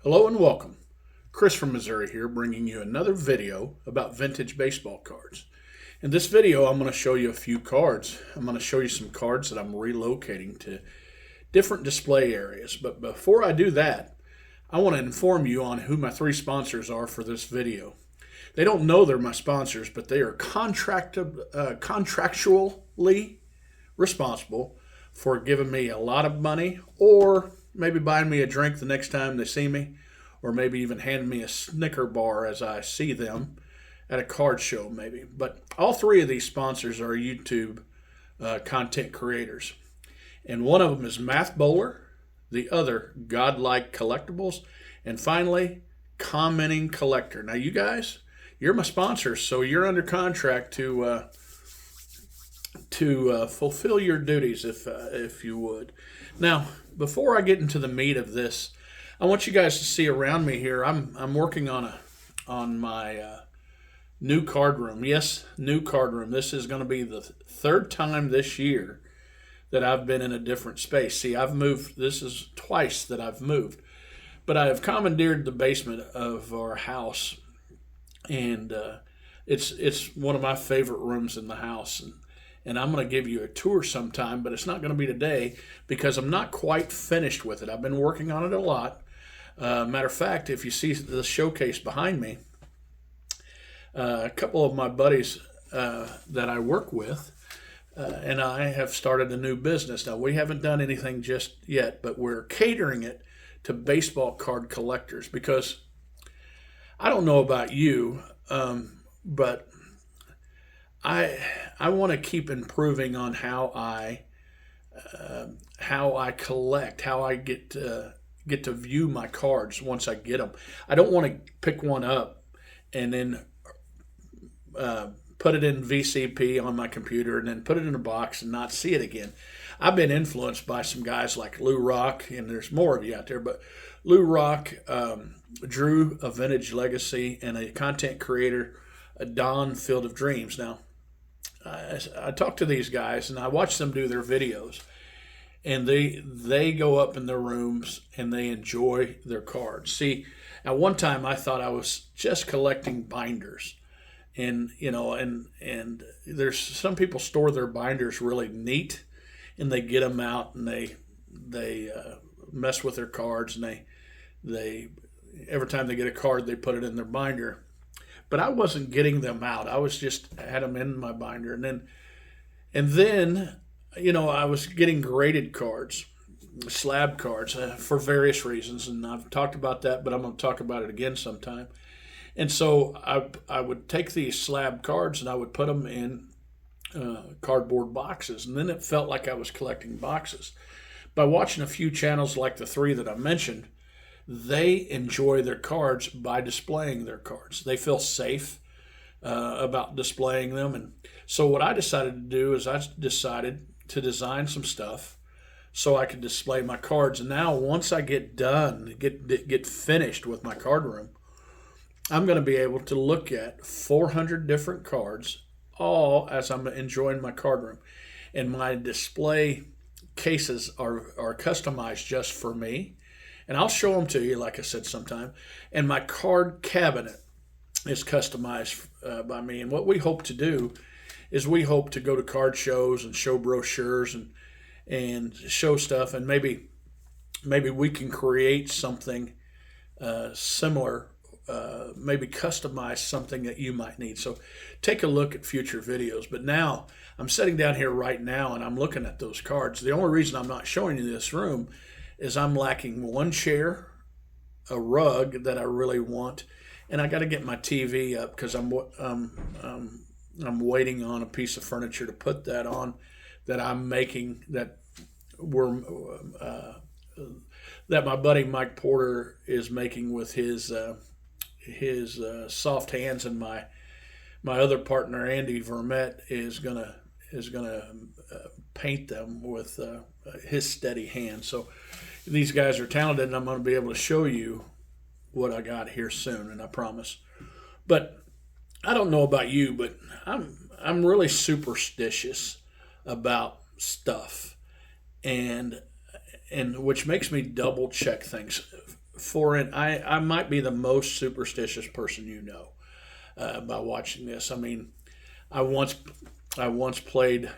Hello and welcome. Chris from Missouri here, bringing you another video about vintage baseball cards. In this video, I'm going to show you a few cards. I'm going to show you some cards that I'm relocating to different display areas. But before I do that, I want to inform you on who my three sponsors are for this video. They don't know they're my sponsors, but they are contractually responsible for giving me a lot of money, or maybe buying me a drink the next time they see me, or maybe even handing me a Snicker bar as I see them at a card show, maybe. But all three of these sponsors are YouTube content creators. And one of them is Math Bowler, the other Godlike Collectibles, and finally, Commenting Collector. Now, you guys, you're my sponsors, so you're under contract to fulfill your duties, if you would. Now, before I get into the meat of this, I want you guys to see around me here. I'm working on my new card room. Yes, new card room. This is going to be the third time this year that I've been in a different space. See, I've moved. This is twice that I've moved, but I have commandeered the basement of our house, and it's one of my favorite rooms in the house. And I'm going to give you a tour sometime, but it's not going to be today because I'm not quite finished with it. I've been working on it a lot. Matter of fact, if you see the showcase behind me, a couple of my buddies that I work with and I have started a new business. Now, we haven't done anything just yet, but we're catering it to baseball card collectors because I don't know about you, but I want to keep improving on how I collect, how I get to view my cards once I get them. I don't want to pick one up and then put it in VCP on my computer and then put it in a box and not see it again. I've been influenced by some guys like Lou Rock, and there's more of you out there, but Lou Rock, Drew, a Vintage Legacy, and a content creator, Don Field of Dreams. Now, I talk to these guys and I watch them do their videos, and they go up in their rooms and they enjoy their cards. See, at one time I thought I was just collecting binders, and and there's some people store their binders really neat, and they get them out and they mess with their cards, and they every time they get a card they put it in their binder. But I wasn't getting them out. I was just had them in my binder, and then I was getting graded cards, slab cards, for various reasons, and I've talked about that, but I'm going to talk about it again sometime. And so I would take these slab cards and I would put them in cardboard boxes, and then it felt like I was collecting boxes. By watching a few channels like the three that I mentioned, they enjoy their cards by displaying their cards. They feel safe about displaying them. And so what I decided to do is I decided to design some stuff so I could display my cards. And now once I get done, get finished with my card room, I'm going to be able to look at 400 different cards, all as I'm enjoying my card room. And my display cases are customized just for me. And I'll show them to you, like I said, sometime. And my card cabinet is customized by me. And what we hope to do is we hope to go to card shows and show brochures and show stuff. And maybe we can create something similar, maybe customize something that you might need. So take a look at future videos. But now I'm sitting down here right now and I'm looking at those cards. The only reason I'm not showing you this room is I'm lacking one chair, a rug that I really want, and I got to get my TV up because I'm waiting on a piece of furniture to put that on that I'm making that my buddy Mike Porter is making with his soft hands, and my other partner Andy Vermette is gonna paint them with his steady hand. So these guys are talented, and I'm going to be able to show you what I got here soon, and I promise. But I don't know about you, but I'm really superstitious about stuff, and which makes me double check things. for it. I might be the most superstitious person you know by watching this. I mean, I once I once played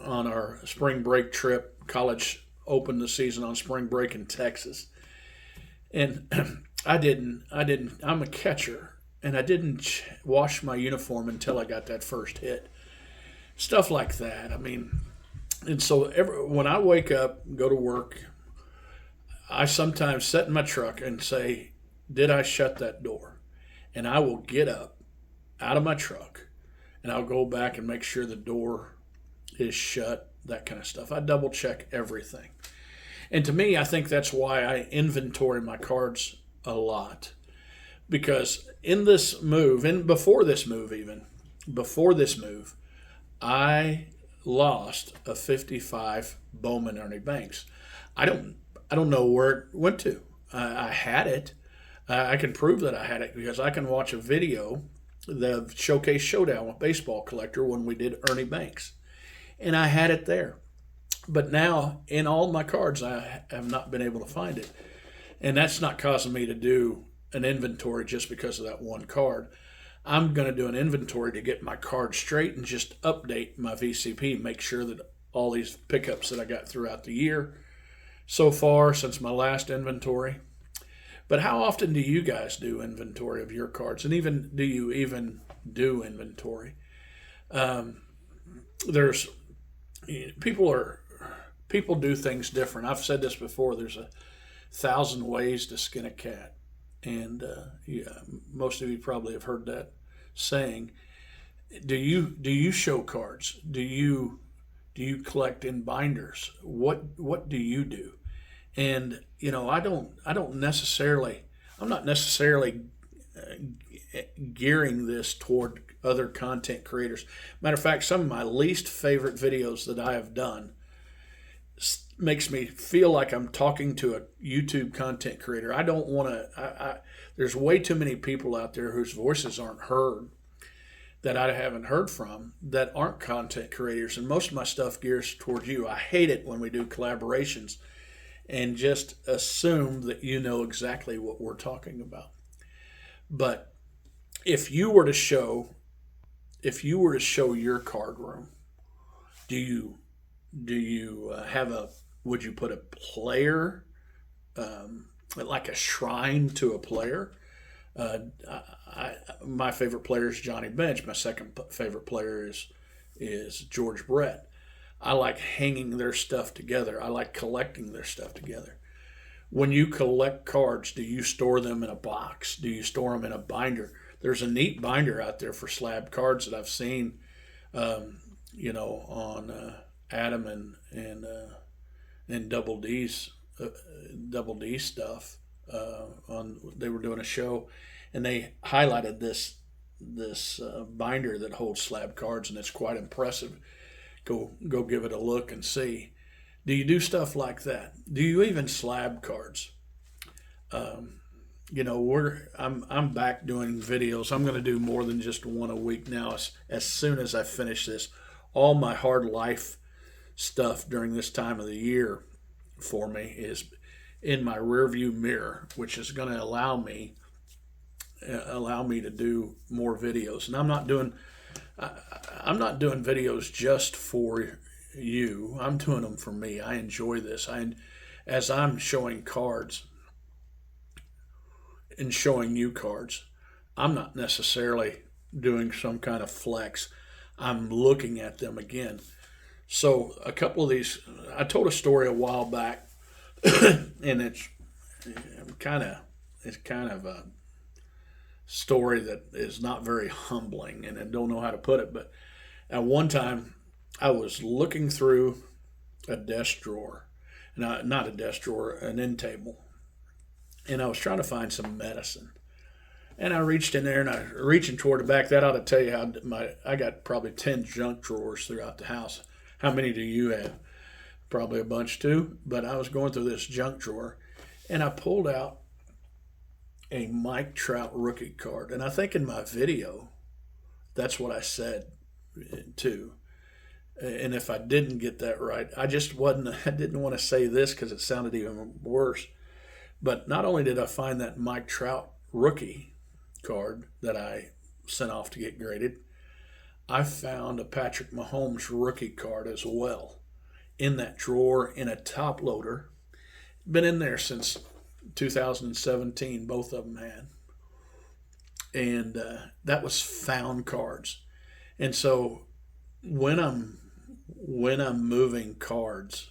on our spring break trip. College opened the season on spring break in Texas, and I'm a catcher, and I didn't wash my uniform until I got that first hit. Stuff like that. I mean, and so when I wake up, go to work, I sometimes sit in my truck and say, "Did I shut that door?" And I will get up out of my truck, and I'll go back and make sure the door is shut. That kind of stuff. I double check everything. And to me, I think that's why I inventory my cards a lot. Because in this move, and before this move even, before this move, I lost a 55 Bowman Ernie Banks. I don't I don't know where it went to. I had it. I can prove that I had it because I can watch a video, the Showcase Showdown with Baseball Collector when we did Ernie Banks, and I had it there. But now in all my cards, I have not been able to find it, and that's not causing me to do an inventory just because of that one card. I'm going to do an inventory to get my card straight and just update my VCP, make sure that all these pickups that I got throughout the year so far since my last inventory. But how often do you guys do inventory of your cards? And even do you even do inventory? There's people do things different. I've said this before. There's 1,000 ways to skin a cat, and yeah, most of you probably have heard that saying. Do you show cards? Do you collect in binders? What do you do? And I'm not necessarily gearing this toward other content creators. Matter of fact, some of my least favorite videos that I have done makes me feel like I'm talking to a YouTube content creator. I don't want to. There's way too many people out there whose voices aren't heard, that I haven't heard from, that aren't content creators, and most of my stuff gears towards you. I hate it when we do collaborations and just assume that you know exactly what we're talking about. But if you were to show your card room, do you have would you put a player, like a shrine to a player? My favorite player is Johnny Bench. My second favorite player is George Brett. I like hanging their stuff together. I like collecting their stuff together. When you collect cards, do you store them in a box? Do you store them in a binder? There's a neat binder out there for slab cards that I've seen, on Adam and Double D's Double D stuff. They were doing a show, and they highlighted this binder that holds slab cards, and it's quite impressive. Go give it a look and see. Do you do stuff like that? Do you even slab cards? I'm back doing videos. I'm going to do more than just one a week now. As soon as I finish this, all my hard life stuff during this time of the year for me is in my rearview mirror, which is going to allow me to do more videos. And I'm not doing videos just for you. I'm doing them for me. I enjoy this. As I'm showing cards and showing you cards, I'm not necessarily doing some kind of flex. I'm looking at them again. So a couple of these, I told a story a while back, and it's kind of a story that is not very humbling, and I don't know how to put it. But at one time, I was looking through a desk drawer, not a desk drawer, an end table, and I was trying to find some medicine. And I reached in there, and I reaching toward the back. That ought to tell you how I got probably 10 junk drawers throughout the house. How many do you have? Probably a bunch too. But I was going through this junk drawer, and I pulled out a Mike Trout rookie card. And I think in my video, that's what I said too. And if I didn't get that right, I didn't want to say this because it sounded even worse. But not only did I find that Mike Trout rookie card that I sent off to get graded, I found a Patrick Mahomes rookie card as well in that drawer in a top loader. Been in there since 2017, both of them had. And that was found cards. And so when I'm moving cards,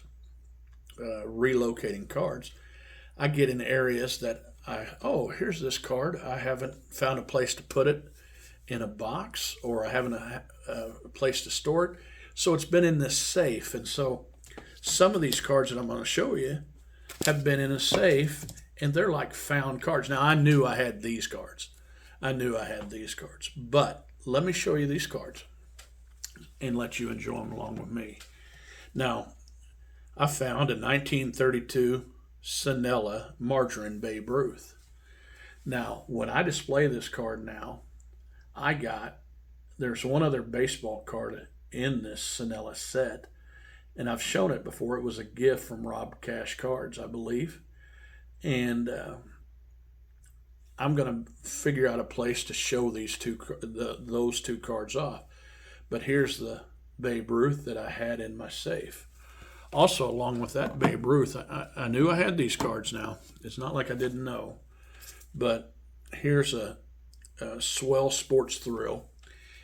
relocating cards, I get in areas that here's this card. I haven't found a place to put it in a box, or I haven't a place to store it. So it's been in this safe. And so some of these cards that I'm going to show you have been in a safe, and they're like found cards. Now, I knew I had these cards. But let me show you these cards and let you enjoy them along with me. Now, I found a 1932 Sinella Margarine Babe Ruth. Now, when I display this card now, there's one other baseball card in this Sinella set, and I've shown it before. It was a gift from Rob Cash Cards, I believe. And I'm going to figure out a place to show those two cards off. But here's the Babe Ruth that I had in my safe. Also, along with that Babe Ruth, I knew I had these cards now. It's not like I didn't know. But here's a Swell Sports Thrill.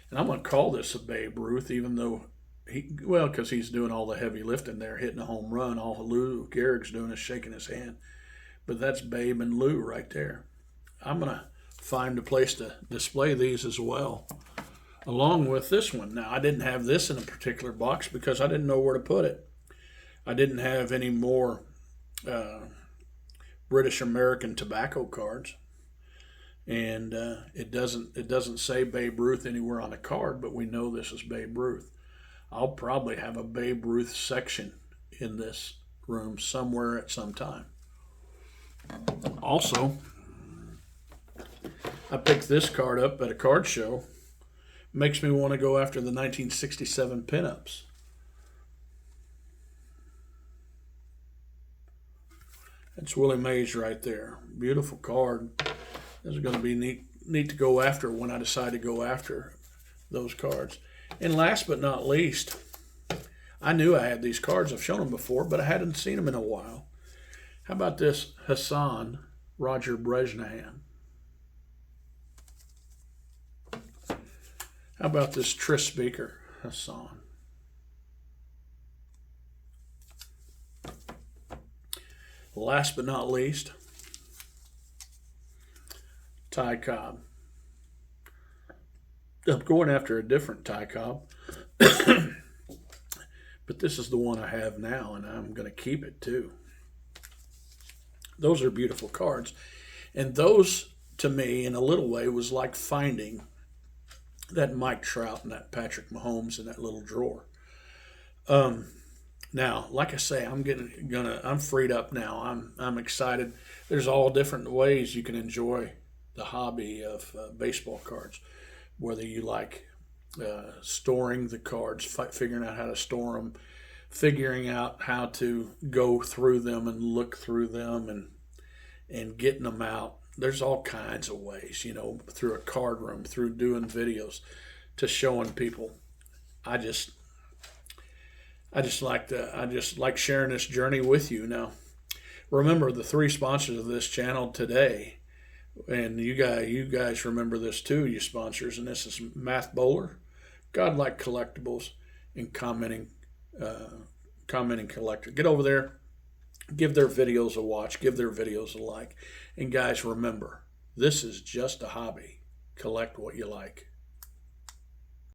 And I'm going to call this a Babe Ruth, even though because he's doing all the heavy lifting there, hitting a home run. All Lou Gehrig's doing is shaking his hand. But that's Babe and Lou right there. I'm going to find a place to display these as well, along with this one. Now, I didn't have this in a particular box because I didn't know where to put it. I didn't have any more British American tobacco cards. And it doesn't say Babe Ruth anywhere on the card, but we know this is Babe Ruth. I'll probably have a Babe Ruth section in this room somewhere at some time. Also, I picked this card up at a card show. Makes me want to go after the 1967 pinups. That's Willie Mays right there. Beautiful card. This is going to be neat to go after when I decide to go after those cards. And last but not least, I knew I had these cards. I've shown them before, but I hadn't seen them in a while. How about this Hassan Roger Brezhnev? How about this Tris Speaker Hassan? Last but not least, Ty Cobb. I'm going after a different Ty Cobb, but this is the one I have now, and I'm going to keep it too. Those are beautiful cards, and those, to me, in a little way, was like finding that Mike Trout and that Patrick Mahomes in that little drawer. Now, like I say, I'm freed up now. I'm excited. There's all different ways you can enjoy the hobby of baseball cards, whether you like storing the cards, figuring out how to store them, figuring out how to go through them and look through them and getting them out. There's all kinds of ways, through a card room, through doing videos, to showing people. I just like sharing this journey with you. Now, remember the 3 sponsors of this channel today. And you guys remember this too, you sponsors. And this is Math Bowler, Godlike Collectibles, and Commenting Collector. Get over there, give their videos a watch, give their videos a like. And guys, remember, this is just a hobby. Collect what you like.